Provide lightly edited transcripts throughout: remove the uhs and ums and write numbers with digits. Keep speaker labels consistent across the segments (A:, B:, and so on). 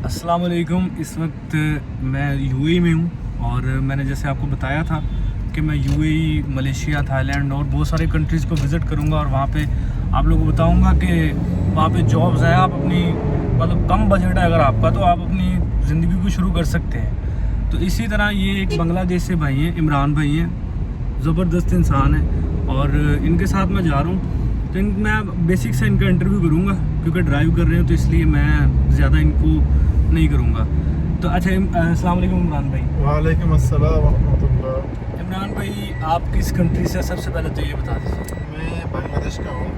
A: अस्सलाम वालेकुम। इस वक्त मैं यूएई में हूँ और मैंने जैसे आपको बताया था कि मैं यूएई, मलेशिया, थाईलैंड और बहुत सारे कंट्रीज़ को विज़िट करूँगा और वहाँ पे आप लोगों को बताऊँगा कि वहाँ पे जॉब्स हैं। आप अपनी मतलब कम बजट है अगर आपका, तो आप अपनी ज़िंदगी को शुरू कर सकते हैं। तो इसी तरह ये एक बांग्लादेश से भाई हैं, इमरान भाई हैं, ज़बरदस्त इंसान है और इनके साथ मैं जा रहा हूँ। तो मैं बेसिक से इनका इंटरव्यू करूँगा क्योंकि ड्राइव कर रहे हैं, तो इसलिए मैं ज़्यादा इनको नहीं करूँगा। तो अच्छा, अस्सलाम वालेकुम इमरान भाई।
B: वालेकुम अस्सलाम वरहमतुल्लाह।
A: इमरान भाई, आप किस कंट्री से? सबसे पहले तो ये बता दीजिए।
B: मैं बांग्लादेश का हूँ।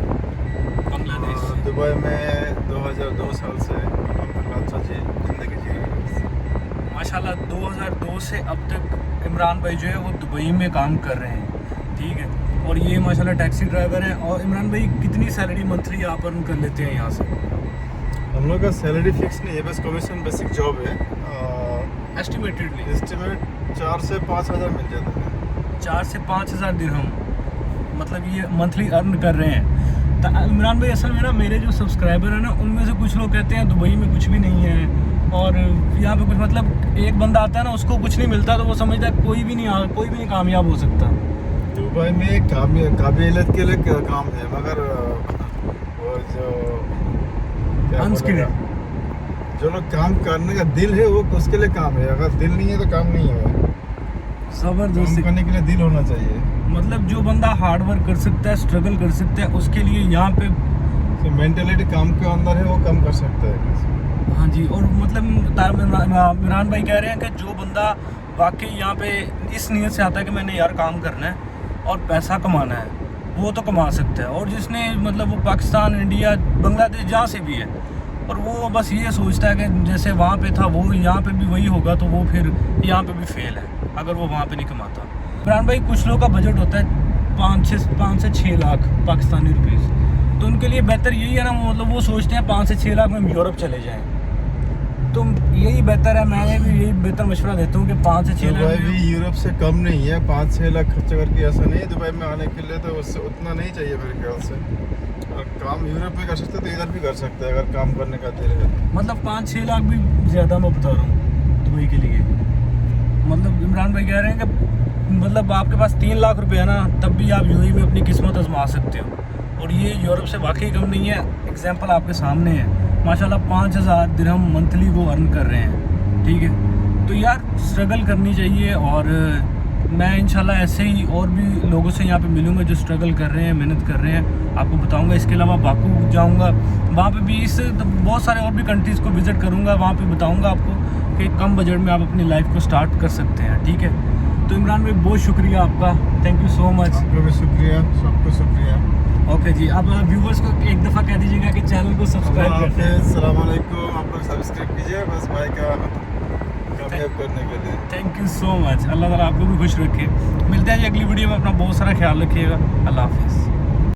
A: बांग्लादेश से।
B: दुबई में 2002 साल से अब तक अच्छा ज़िंदगी जी रहा हूँ।
A: माशाल्लाह 2002 से अब तक इमरान भाई जो है वो दुबई में काम कर रहे हैं, ठीक है। और ये माशाल्लाह टैक्सी ड्राइवर हैं। और इमरान भाई, कितनी सैलरी मंथली आप अर्न कर लेते हैं यहाँ से?
B: हम लोग का सैलरी फिक्स नहीं है, बस कमीशन बेसिक जॉब है।
A: एस्टिमेटेडली
B: एस्टिमेट 4 से 5 हज़ार मिल जाता है।
A: 4 से 5 हज़ार दिरहम, मतलब ये मंथली अर्न कर रहे हैं। तो इमरान भाई, असल में ना मेरे जो सब्सक्राइबर हैं ना, उनमें से कुछ लोग कहते हैं दुबई में कुछ भी नहीं है और यहाँ पे कुछ, मतलब एक बंदा आता है ना, उसको कुछ नहीं मिलता तो वो समझता है कोई भी नहीं कामयाब हो सकता।
B: दुबई में काबिलियत के लिए काम है, मगर वो जो क्या
A: अनस्किल्ड
B: बोलेगा, जो लोग काम करने का दिल है वो उसके लिए काम है। अगर दिल नहीं है तो काम नहीं है।
A: ज़बरदस्त।
B: काम करने के लिए दिल होना चाहिए।
A: मतलब जो बंदा हार्ड वर्क कर सकता है, स्ट्रगल कर सकता है, उसके लिए यहाँ पे
B: तो मेंटेलिटी काम के अंदर है, वो कम कर सकता है।
A: हाँ जी। और मतलब इमरान भाई कह रहे हैं कि जो बंदा वाकई यहाँ पे इस नीयत से आता है कि मैंने यार काम करना है और पैसा कमाना है, वो तो कमा सकता है। और जिसने मतलब वो पाकिस्तान, इंडिया, बांग्लादेश जहाँ से भी है और वो बस ये सोचता है कि जैसे वहाँ पे था वो यहाँ पे भी वही होगा, तो वो फिर यहाँ पे भी फेल है अगर वो वहाँ पे नहीं कमाता। इमरान भाई, कुछ लोग का बजट होता है 5 से 6 लाख पाकिस्तानी रुपीज़, तो उनके लिए बेहतर यही है ना, मतलब वो सोचते हैं 5 से 6 लाख में यूरोप चले जाएँ। तो यही बेहतर है, मैं भी यही बेहतर मशवरा देता हूँ कि 5 से 6 लाख
B: दुबई भी यूरोप से कम नहीं है। 5-6 लाख खर्च करके ऐसा नहीं है दुबई में आने के लिए, तो उससे उतना नहीं चाहिए मेरे ख्याल से। और काम यूरोप में कर सकते तो इधर भी कर सकते हैं अगर काम करने का दिल है।
A: मतलब 5-6 लाख भी ज़्यादा मैं बता रहा हूँ दुबई के लिए। मतलब इमरान भाई कह रहे हैं कि मतलब आपके पास 3 लाख रुपए है ना, तब भी आप यूएई में अपनी किस्मत आजमा सकते हो। और ये यूरोप से वाकई कम नहीं है। एग्जांपल आपके सामने है, माशाल्लाह 5,000 दिरहम मंथली वो अर्न कर रहे हैं, ठीक है। तो यार स्ट्रगल करनी चाहिए और मैं इंशाल्लाह ऐसे ही और भी लोगों से यहाँ पे मिलूँगा जो स्ट्रगल कर रहे हैं, मेहनत कर रहे हैं, आपको बताऊँगा। इसके अलावा बाकू जाऊँगा, वहाँ पे भी बहुत सारे और भी कंट्रीज़ को विज़िट करूँगा, वहाँ पे बताऊँगा आपको कि कम बजट में आप अपनी लाइफ को स्टार्ट कर सकते हैं, ठीक है। तो इमरान भाई, बहुत शुक्रिया आपका, थैंक यू सो मच।
B: आपको भी शुक्रिया, सबको शुक्रिया।
A: ओके जी, अब व्यूवर्स को एक दफ़ा कह दीजिएगा कि चैनल को सब्सक्राइब करते हैं।
B: अस्सलाम वालेकुम। आप लोग सब्सक्राइब कीजिए बस भाई का कामयाब करने के लिए।
A: Thank you so much. अल्लाह ताला आपको भी खुश रखे। मिलते हैं जी अगली वीडियो में। अपना बहुत सारा ख्याल रखिएगा। अल्लाह हाफिज़।